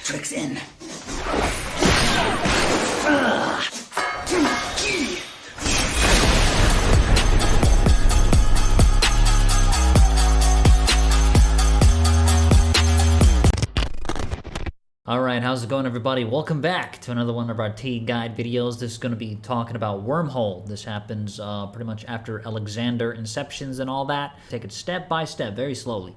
Tricks in. Alright, how's it going, everybody? Welcome back to another one of our T guide videos. This is going to be talking about Wormhole. This happens pretty much after Alexander Inceptions and all that. Take it step by step, very slowly.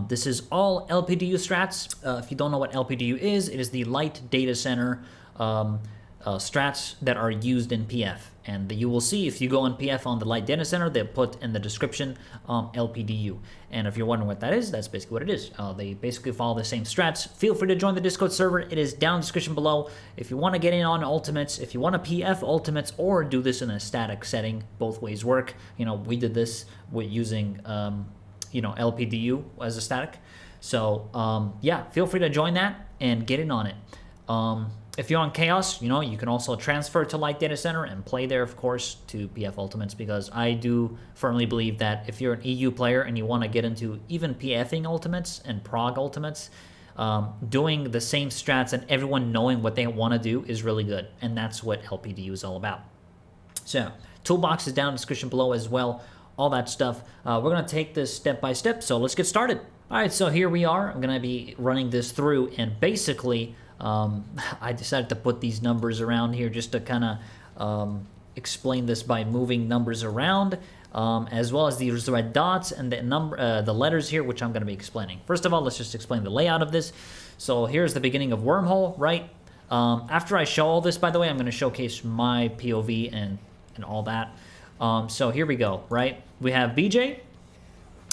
This is all LPDU strats. If you don't know what LPDU is, it is the light data center strats that are used in PF. And you will see if you go on PF on the light data center, they'll put in the description LPDU. And if you're wondering what that is, that's basically what it is. They basically follow the same strats. Feel free to join the Discord server. It is down in the description below. If you want to get in on ultimates, if you want to PF ultimates or do this in a static setting, both ways work. You know, we did this with using, LPDU as a static. So, yeah, feel free to join that and get in on it. If you're on Chaos, you can also transfer to Light Data Center and play there, of course, to PF Ultimates, because I do firmly believe that if you're an EU player and you want to get into even PFing Ultimates and Prog Ultimates, doing the same strats and everyone knowing what they want to do is really good, and that's what LPDU is all about. So, toolbox is down in the description below as well, all that stuff. We're going to take this step by step, so let's get started. All right, so here we are. I'm going to be running this through, and basically, I decided to put these numbers around here just to kind of explain this by moving numbers around, as well as these red dots and the letters here, which I'm going to be explaining. First of all, let's just explain the layout of this. So here's the beginning of Wormhole, right? After I show all this, by the way, I'm going to showcase my POV and all that. So here we go, right? We have BJ.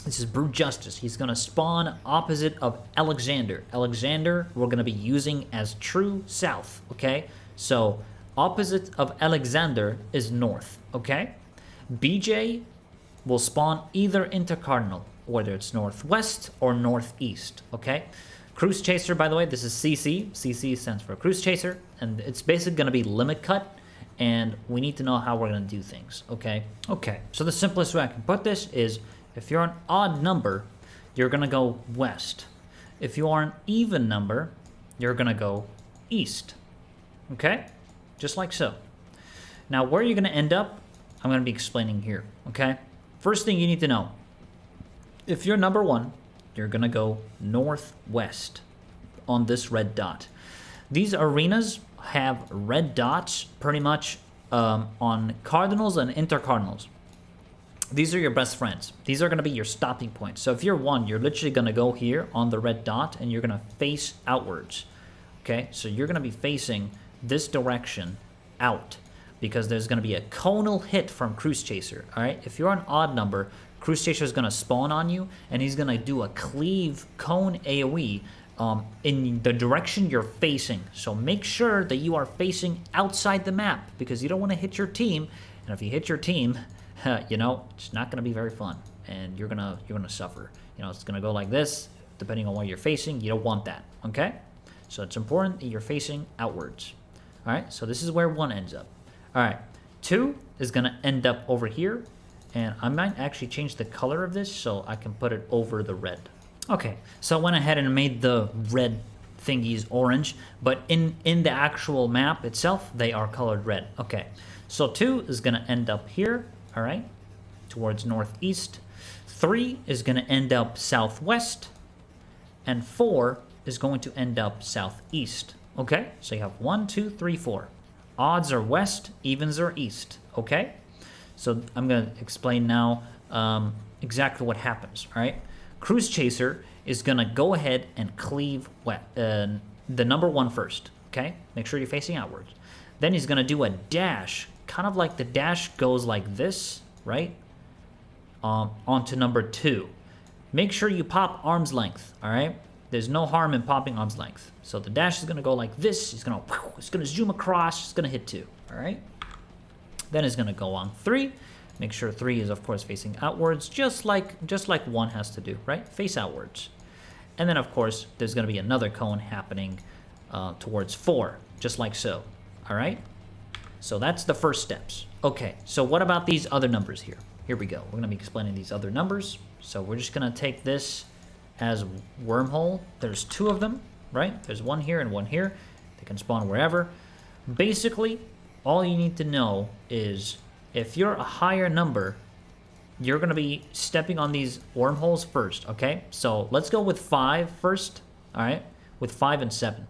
This is Brute Justice. He's going to spawn opposite of Alexander. Alexander, we're going to be using as true south, okay? So, opposite of Alexander is north, okay? BJ will spawn either intercardinal, whether it's northwest or northeast, okay? Cruise Chaser, by the way, this is CC. CC stands for Cruise Chaser, and it's basically going to be limit cut, and we need to know how we're going to do things, okay? Okay, so the simplest way I can put this is, if you're an odd number, you're going to go west. If you are an even number, you're going to go east. Okay? Just like so. Now, where you're going to end up, I'm going to be explaining here. Okay? First thing you need to know. If you're number 1, you're going to go northwest on this red dot. These arenas have red dots pretty much on cardinals and intercardinals. These are your best friends. These are going to be your stopping points. So if you're 1, you're literally going to go here on the red dot and you're going to face outwards. Okay, so you're going to be facing this direction out because there's going to be a conal hit from Cruise Chaser. All right, if you're an odd number, Cruise Chaser is going to spawn on you and he's going to do a cleave cone AoE in the direction you're facing. So make sure that you are facing outside the map because you don't want to hit your team. And if you hit your team, it's not going to be very fun, and you're gonna suffer. It's gonna go like this, depending on what you're facing. You don't want that, okay? So it's important that you're facing outwards. All right, so this is where 1 ends up. All right, 2 is gonna end up over here, and I might actually change the color of this so I can put it over the red. Okay, so I went ahead and made the red thingies orange, but in the actual map itself, they are colored red. Okay, so 2 is gonna end up here. All right, towards northeast. 3 is going to end up southwest, and 4 is going to end up southeast. Okay, so you have 1, 2, 3, 4. Odds are west, evens are east. Okay, so I'm going to explain now exactly what happens. All right, Cruise Chaser is going to go ahead and cleave the number 1 first. Okay, make sure you're facing outwards. Then he's going to do a dash. Kind of like the dash goes like this, right? Onto number 2. Make sure you pop arm's length, all right? There's no harm in popping arm's length. So the dash is going to go like this. It's going to zoom across. It's going to hit 2, all right? Then it's going to go on 3. Make sure 3 is, of course, facing outwards, just like 1 has to do, right? Face outwards. And then, of course, there's going to be another cone happening towards 4, just like so, all right? So that's the first steps. Okay, so what about these other numbers here? Here we go. We're going to be explaining these other numbers. So we're just going to take this as Wormhole. There's 2 of them. right? There's one here and one here. They can spawn wherever. Basically, all you need to know is if you're a higher number, you're going to be stepping on these wormholes first, okay? So let's go with 5 first, all right? With 5 and 7.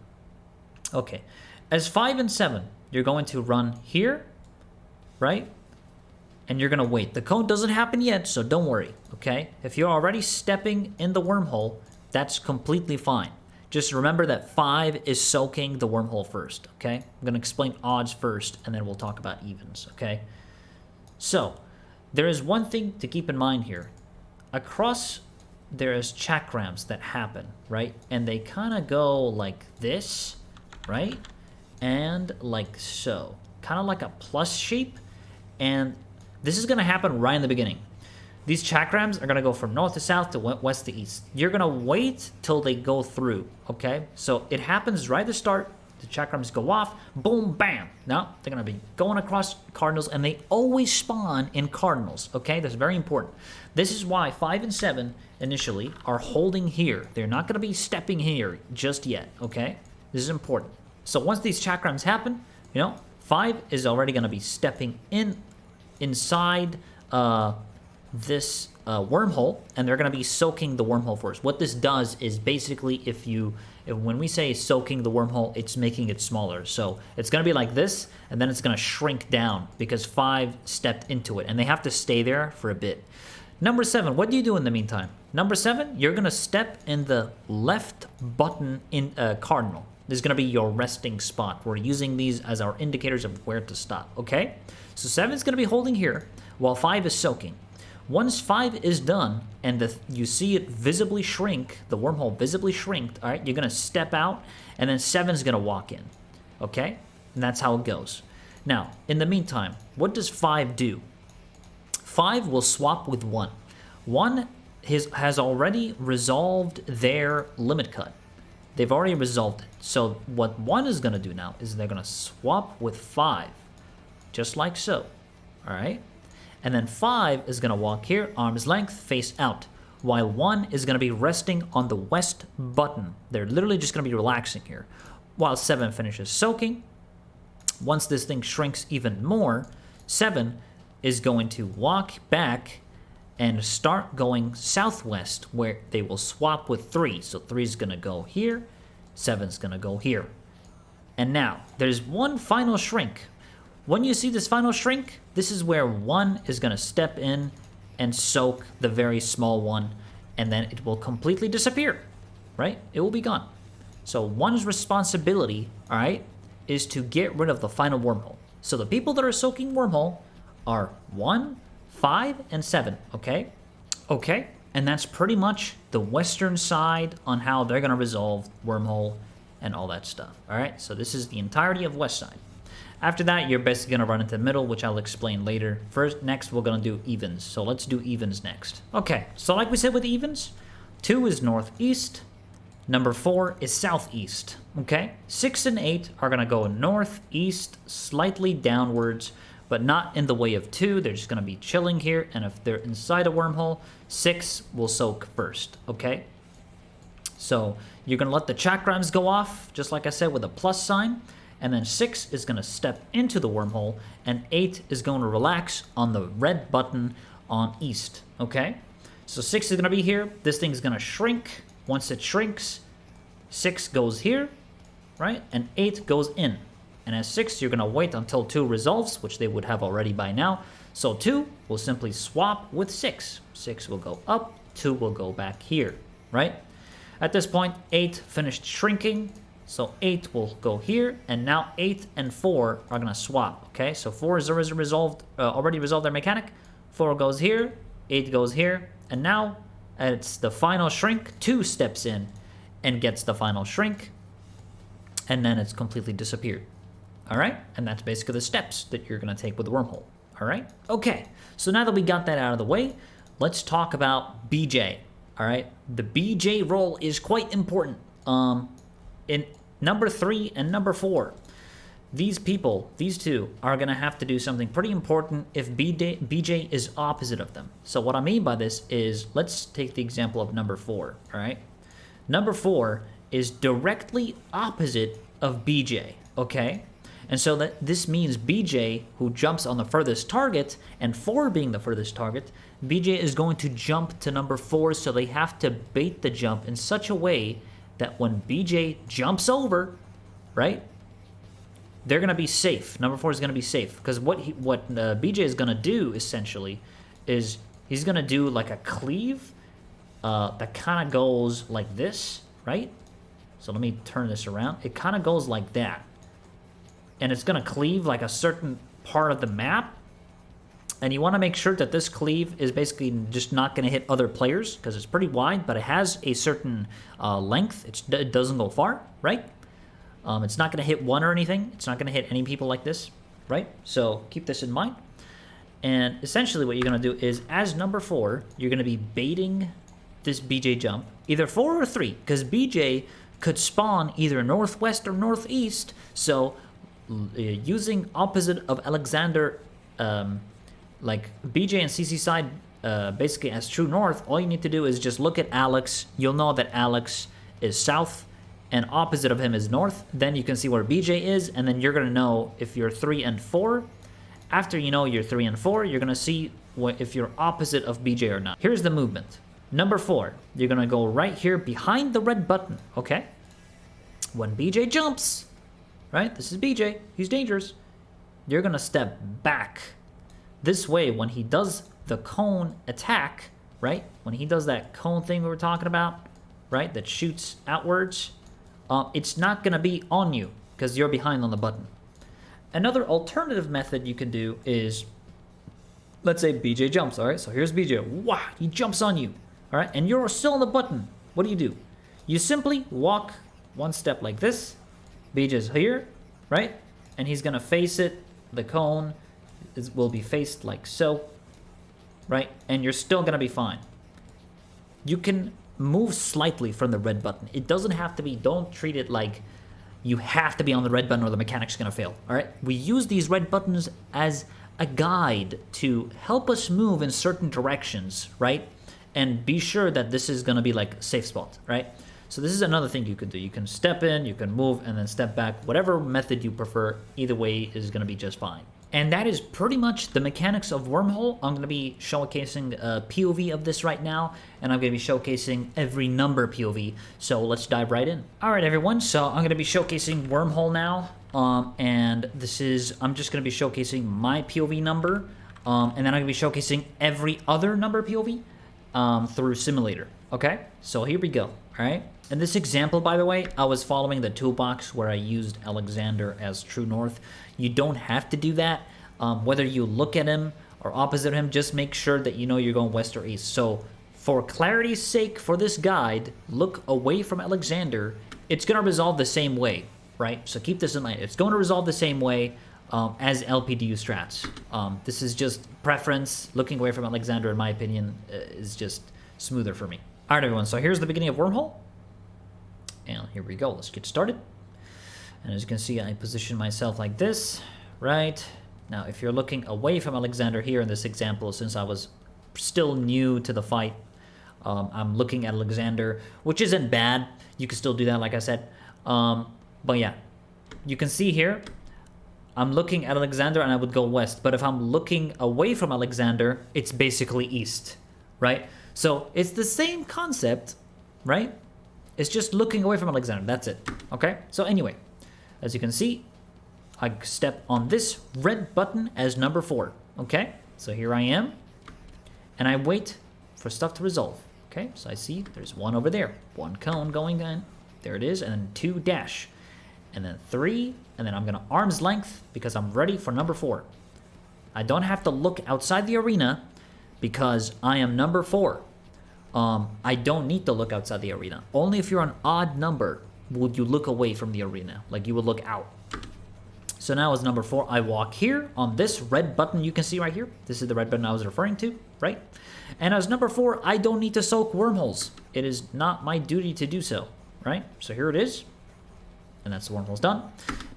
Okay, as 5 and 7, you're going to run here, right? And you're going to wait. The cone doesn't happen yet, so don't worry, okay? If you're already stepping in the wormhole, that's completely fine. Just remember that 5 is soaking the wormhole first, okay? I'm going to explain odds first, and then we'll talk about evens, okay? So, there is one thing to keep in mind here. Across, there is chakrams that happen, right? And they kind of go like this, right? And like so. Kind of like a plus shape. And this is going to happen right in the beginning. These chakrams are going to go from north to south to west to east. You're going to wait till they go through, okay? So it happens right at the start. The chakrams go off, boom, bam. Now they're going to be going across cardinals, and they always spawn in cardinals, okay? That's very important. This is why 5 and 7 initially are holding here. They're not going to be stepping here just yet, okay? This is important. So once these chakrams happen, 5 is already going to be stepping inside this wormhole, and they're going to be soaking the wormhole first. What this does is basically when we say soaking the wormhole, it's making it smaller. So it's going to be like this, and then it's going to shrink down because 5 stepped into it, and they have to stay there for a bit. Number 7, what do you do in the meantime? Number 7, you're going to step in the left button in cardinal. This is going to be your resting spot. We're using these as our indicators of where to stop, okay? So 7 is going to be holding here while 5 is soaking. Once 5 is done and you see it visibly shrink, the wormhole visibly shrinked, all right, you're going to step out, and then 7 is going to walk in, okay? And that's how it goes. Now, in the meantime, what does 5 do? 5 will swap with 1. 1 has already resolved their limit cut. They've already resolved it. So what 1 is going to do now is they're going to swap with 5, just like so, all right? And then 5 is going to walk here, arm's length, face out, while 1 is going to be resting on the west button. They're literally just going to be relaxing here, while 7 finishes soaking. Once this thing shrinks even more, 7 is going to walk back and start going southwest, where they will swap with 3. So 3 is going to go here, 7 is going to go here. And now, there's one final shrink. When you see this final shrink, this is where 1 is going to step in and soak the very small one, and then it will completely disappear, right? It will be gone. So 1's responsibility, all right, is to get rid of the final wormhole. So the people that are soaking wormhole are 1, 5, and 7, okay? Okay, and that's pretty much the western side on how they're going to resolve wormhole and all that stuff, all right? So this is the entirety of west side. After that, you're basically going to run into the middle, which I'll explain later. Next, we're going to do evens. So let's do evens next. Okay, so like we said with evens, 2 is northeast. Number 4 is southeast, okay? 6 and 8 are going to go northeast, slightly downwards, but not in the way of 2. They're just going to be chilling here, and if they're inside a wormhole, 6 will soak first, okay? So you're going to let the chakrams go off, just like I said, with a plus sign. And then 6 is going to step into the wormhole, and 8 is going to relax on the red button on east, okay? So 6 is going to be here. This thing is going to shrink. Once it shrinks, 6 goes here, right? And 8 goes in. And as 6, you're going to wait until 2 resolves, which they would have already by now. So 2 will simply swap with 6. 6 will go up, 2 will go back here, right? At this point, 8 finished shrinking. So 8 will go here, and now 8 and 4 are going to swap, okay? So 4 is already resolved their mechanic. 4 goes here, 8 goes here, and now it's the final shrink. 2 steps in and gets the final shrink, and then it's completely disappeared, all right? And that's basically the steps that you're going to take with the wormhole, all right? Okay, so now that we got that out of the way, let's talk about BJ, all right? The BJ role is quite important. In number 3 and number 4, these two, are going to have to do something pretty important if BJ is opposite of them. So what I mean by this is, let's take the example of number 4, all right? Number 4 is directly opposite of BJ, okay? And so this means BJ, who jumps on the furthest target, and 4 being the furthest target, BJ is going to jump to number 4, so they have to bait the jump in such a way that when BJ jumps over, right, they're going to be safe. Number 4 is going to be safe, because what BJ is going to do, essentially, is he's going to do like a cleave that kind of goes like this, right? So let me turn this around. It kind of goes like that. And it's going to cleave like a certain part of the map. And you want to make sure that this cleave is basically just not going to hit other players, because it's pretty wide, but it has a certain length. It doesn't go far, right? It's not going to hit one or anything. It's not going to hit any people like this, right? So keep this in mind. And essentially what you're going to do is, as number 4, you're going to be baiting this BJ jump, either 4 or 3, because BJ could spawn either northwest or northeast. So using opposite of Alexander, like BJ and CC side, basically as true north, all you need to do is just look at Alex. You'll know that Alex is south, and opposite of him is north. Then you can see where BJ is, and then you're going to know if you're 3 and 4. After you know you're 3 and 4, you're going to see if you're opposite of BJ or not. Here's the movement. Number 4, you're going to go right here behind the red button, okay? When BJ jumps, right? This is BJ. He's dangerous. You're going to step back. This way, when he does the cone attack, right? When he does that cone thing we were talking about, right? That shoots outwards, it's not going to be on you because you're behind on the button. Another alternative method you can do is, let's say BJ jumps, all right? So here's BJ. Wow, he jumps on you, all right? And you're still on the button. What do? You simply walk one step like this. BJ's here, right? And he's going to face it. The cone will be faced like so, right? And you're still going to be fine. You can move slightly from the red button. It doesn't have to be, don't treat it like you have to be on the red button or the mechanic's going to fail, all right? We use these red buttons as a guide to help us move in certain directions, right? And be sure that this is going to be like a safe spot, right? So this is another thing you could do. You can step in, you can move, and then step back. Whatever method you prefer, either way is going to be just fine. And that is pretty much the mechanics of Wormhole. I'm going to be showcasing a POV of this right now, and I'm going to be showcasing every number POV. So let's dive right in. All right, everyone. So I'm going to be showcasing Wormhole now, and I'm just going to be showcasing my POV number, and then I'm going to be showcasing every other number POV through Simulator. Okay, so here we go. All right. In this example, by the way, I was following the toolbox where I used Alexander as true north. You don't have to do that. Whether you look at him or opposite him, just make sure that you know you're going west or east. So for clarity's sake, for this guide, look away from Alexander. It's going to resolve the same way, right? So keep this in mind. It's going to resolve the same way as LPDU strats. This is just preference. Looking away from Alexander, in my opinion, is just smoother for me. All right, everyone. So here's the beginning of Wormhole. And here we go. Let's get started. And as you can see, I position myself like this, right? Now, if you're looking away from Alexander here in this example, since I was still new to the fight, I'm looking at Alexander, which isn't bad. You can still do that, like I said. But yeah, you can see here, I'm looking at Alexander and I would go west. But if I'm looking away from Alexander, it's basically east, right? So it's the same concept, right? It's just looking away from Alexander. That's it. Okay? So anyway, as you can see, I step on this red button as number 4. Okay? So here I am. And I wait for stuff to resolve. Okay? So I see there's 1 over there. 1 cone going in. There it is. And then 2 dash. And then 3. And then I'm going to arm's length because I'm ready for number 4. I don't have to look outside the arena because I am number 4. I don't need to look outside the arena. Only if you're an odd number would you look away from the arena. Like you would look out. So now as number 4, I walk here on this red button you can see right here. This is the red button I was referring to, right? And as number 4, I don't need to soak wormholes. It is not my duty to do so, right? So here it is. And that's the wormhole's done.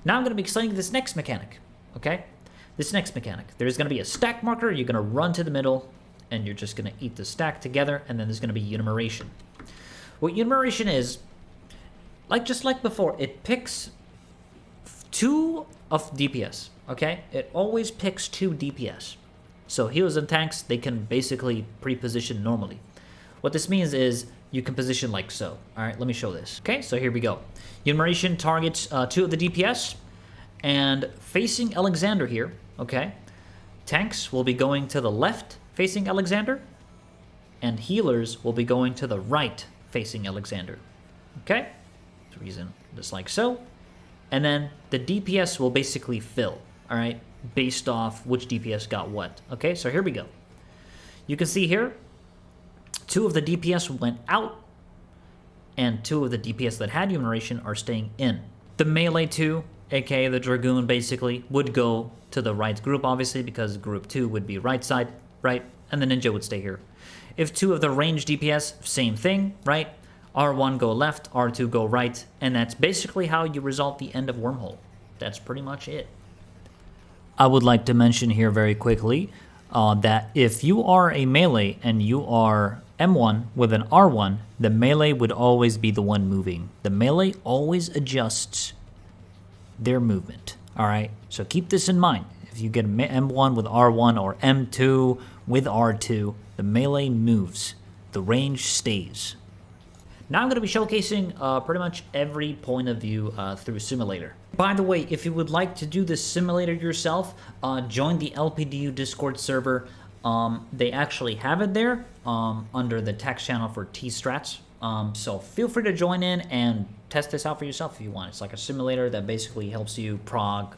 Now I'm going to be explaining this next mechanic, okay? This next mechanic. There's going to be a stack marker. You're going to run to the middle. And you're just going to eat the stack together, and then there's going to be enumeration. What enumeration is, just like before, it picks 2 of DPS, okay? It always picks 2 DPS. So heals and tanks, they can basically pre-position normally. What this means is you can position like so. All right, let me show this. Okay, so here we go. Enumeration targets 2 of the DPS, and facing Alexander here, okay? Tanks will be going to the left facing Alexander, and healers will be going to the right facing Alexander. Okay? That's the reason, just like so. And then the DPS will basically fill, all right, based off which DPS got what. Okay, so here we go. You can see here, 2 of the DPS went out, and 2 of the DPS that had enumeration are staying in. The melee 2, aka the Dragoon, basically, would go to the right group, obviously, because group 2 would be right side, right? And the Ninja would stay here. If 2 of the range DPS, same thing, right? R1 go left, R2 go right, and that's basically how you resolve the end of Wormhole. That's pretty much it. I would like to mention here very quickly that if you are a melee and you are M1 with an R1, the melee would always be the one moving. The melee always adjusts their movement, all right? So keep this in mind. If you get M1 with R1 or M2 with R2, the melee moves. The range stays. Now I'm going to be showcasing pretty much every point of view through Simulator. By the way, if you would like to do this simulator yourself, join the LPDU Discord server. They actually have it there under the text channel for Strats. So feel free to join in and test this out for yourself if you want. It's like a simulator that basically helps you prog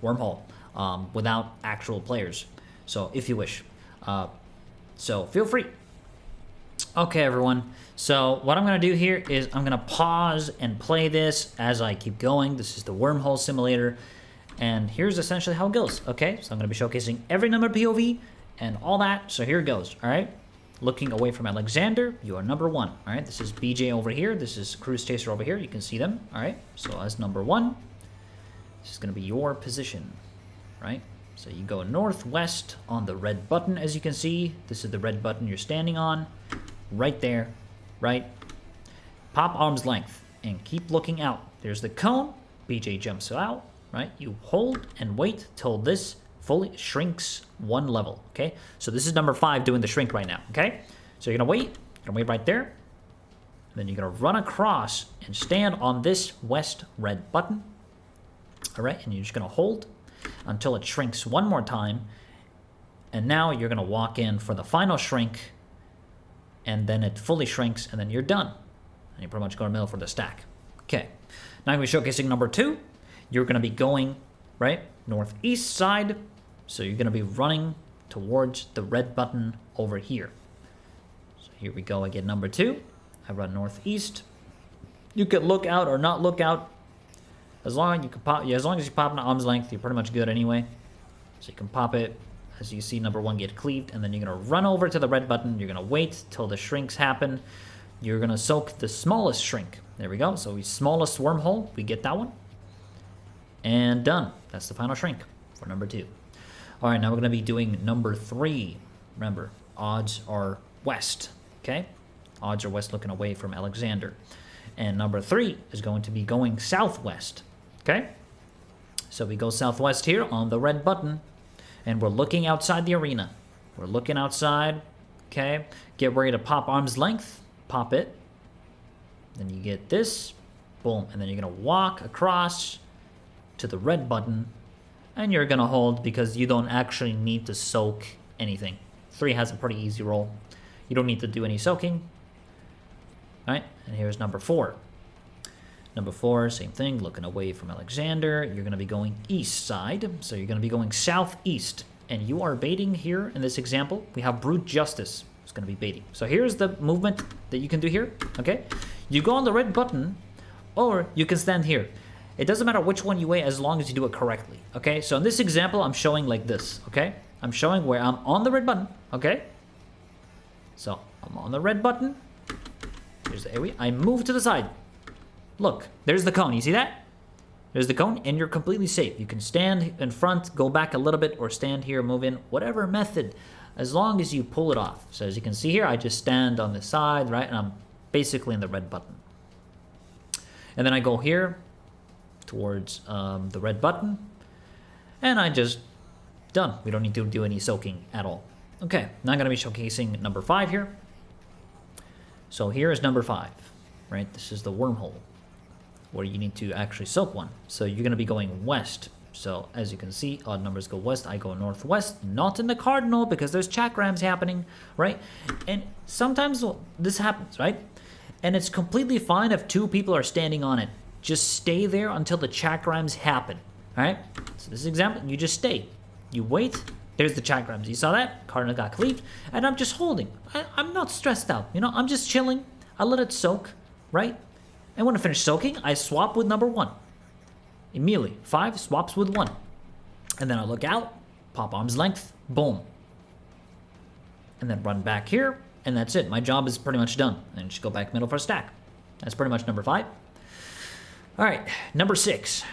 Wormhole without actual players. So if you wish. So feel free. Okay, everyone. So what I'm going to do here is I'm going to pause and play this as I keep going. This is the Wormhole simulator. And here's essentially how it goes. Okay, so I'm going to be showcasing every number POV and all that. So here it goes. All right. Looking away from Alexander, you are number 1. All right. This is BJ over here. This is Cruise Chaser over here. You can see them. All right. So as number 1, this is going to be your position. Right. So you go northwest on the red button, as you can see. This is the red button you're standing on. Right there, right? Pop arm's length and keep looking out. There's the cone. BJ jumps out, right? You hold and wait till this fully shrinks 1 level, okay? So this is number 5 doing the shrink right now, okay? So you're gonna wait right there. And then you're gonna run across and stand on this west red button. All right, and you're just gonna hold until it shrinks 1 more time. And now you're gonna walk in for the final shrink, and then it fully shrinks, and then you're done. And you pretty much go to the middle for the stack. Okay, now we're showcasing number 2. You're gonna be going, right, northeast side. So you're gonna be running towards the red button over here. So here we go again, number 2. I run northeast. You could look out or not look out. As long as you pop an arm's length, you're pretty much good anyway. So you can pop it. As you see, number 1 get cleaved, and then you're going to run over to the red button. You're going to wait till the shrinks happen. You're going to soak the smallest shrink. There we go. So the smallest wormhole, we get that one. And done. That's the final shrink for number 2. All right, now we're going to be doing number 3. Remember, odds are west, okay? Odds are west looking away from Alexander. And number 3 is going to be going southwest, okay? So we go southwest here on the red button. And we're looking outside the arena. We're looking outside, okay? Get ready to pop arm's length. Pop it. Then you get this. Boom. And then you're going to walk across to the red button. And you're going to hold because you don't actually need to soak anything. 3 has a pretty easy roll. You don't need to do any soaking. All right? And here's number 4. Number 4, same thing, looking away from Alexander. You're going to be going east side, so you're going to be going southeast. And you are baiting here in this example. We have Brute Justice. It's going to be baiting. So here's the movement that you can do here, okay? You go on the red button, or you can stand here. It doesn't matter which one you weigh as long as you do it correctly, okay? So in this example, I'm showing like this, okay? I'm showing where I'm on the red button, okay? So I'm on the red button. Here's the area. I move to the side. Look, there's the cone. You see that? There's the cone, and you're completely safe. You can stand in front, go back a little bit, or stand here, move in, whatever method, as long as you pull it off. So as you can see here, I just stand on the side, right, and I'm basically in the red button. And then I go here towards the red button, and I just done. We don't need to do any soaking at all. Okay, now I'm going to be showcasing number 5 here. So here is number 5, right? This is the wormhole, where you need to actually soak one. So you're going to be going west. So as you can see, odd numbers go west, I go northwest, not in the cardinal because there's chakrams happening, right? And sometimes this happens, right? And it's completely fine if 2 people are standing on it. Just stay there until the chakrams happen, all right? So this is example, you just stay. You wait, there's the chakrams. You saw that? Cardinal got cleaved, and I'm just holding. I'm not stressed out, you know? I'm just chilling. I let it soak, right? And when I finish soaking, I swap with number 1. Immediately, 5 swaps with 1. And then I look out, pop arm's length, boom. And then run back here, and that's it. My job is pretty much done. And just go back middle for a stack. That's pretty much number 5. All right, number 6.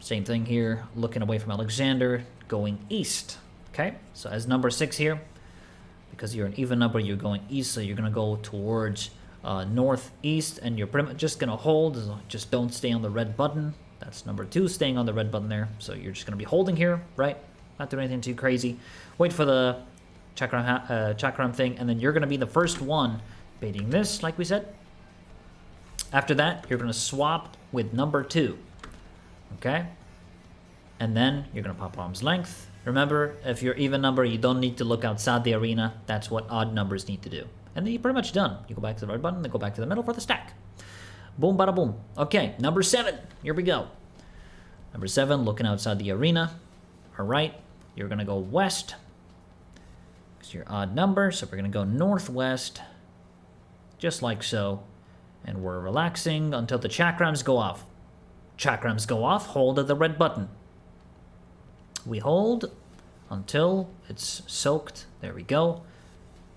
Same thing here, looking away from Alexander, going east. Okay, so as number 6 here, because you're an even number, you're going east, so you're gonna go towards northeast, and you're pretty much just gonna hold, just don't stay on the red button. That's number 2, staying on the red button there. So you're just going to be holding here, right? Not doing anything too crazy. Wait for the chakram thing, and then you're going to be the first one baiting this, like we said. After that, you're going to swap with number 2, okay? And then you're going to pop arm's length. Remember, if you're even number, you don't need to look outside the arena. That's what odd numbers need to do. And then you're pretty much done. You go back to the red button, then go back to the middle for the stack. Boom, bada boom. Okay, number 7. Here we go. Number 7, looking outside the arena. All right, you're going to go west because you're odd number. So we're going to go northwest, just like so. And we're relaxing until the chakrams go off. Chakrams go off, hold at the red button. We hold until it's soaked. There we go.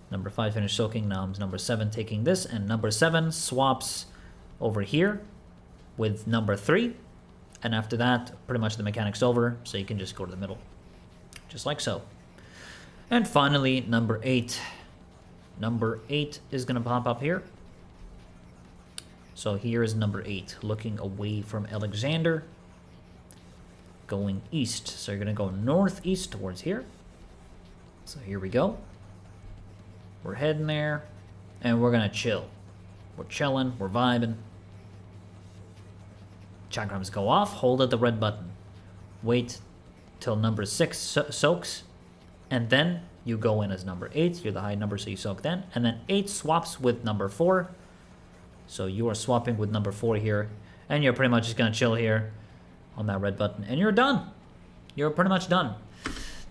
Number 5 finished soaking. Now I'm number 7 taking this. And number 7 swaps over here with number 3, and after that pretty much the mechanic's over, so you can just go to the middle just like so. And finally number 8 is gonna pop up here. So here is number 8, looking away from Alexander, going east. So you're gonna go northeast towards here. So here we go, we're heading there, and we're gonna chill. We're chilling, we're vibing. Chakrams go off, hold at the red button. Wait till number 6 soaks, and then you go in as number 8. You're the high number, so you soak then. And then 8 swaps with number 4. So you are swapping with number 4 here, and you're pretty much just gonna chill here on that red button, and you're done. You're pretty much done.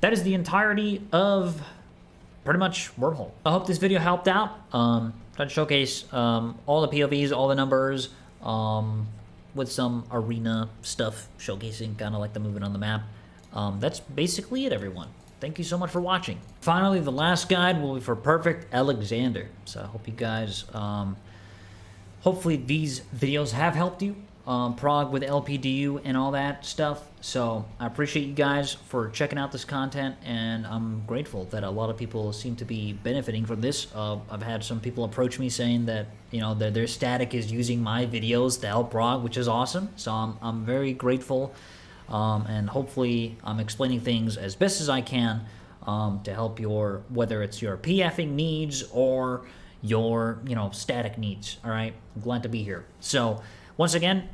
That is the entirety of pretty much Wormhole. I hope this video helped out. Try to showcase all the POVs, all the numbers, with some arena stuff, showcasing kind of like the movement on the map. That's basically it, everyone. Thank you so much for watching. Finally, the last guide will be for Perfect Alexander. So I hope you guys, hopefully these videos have helped you. Prog with LPDU and all that stuff. So I appreciate you guys for checking out this content, and I'm grateful that a lot of people seem to be benefiting from this. I've had some people approach me saying that, you know, their static is using my videos to help Prog, which is awesome. So I'm very grateful, and hopefully I'm explaining things as best as I can to help your, whether it's your PFing needs or your, you know, static needs. All right, I'm glad to be here. So once again,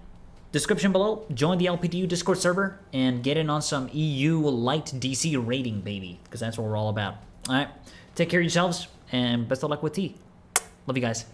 description below, join the LPDU Discord server and get in on some EU light DC rating, baby, because that's what we're all about. All right, take care of yourselves, and best of luck with tea. Love you guys.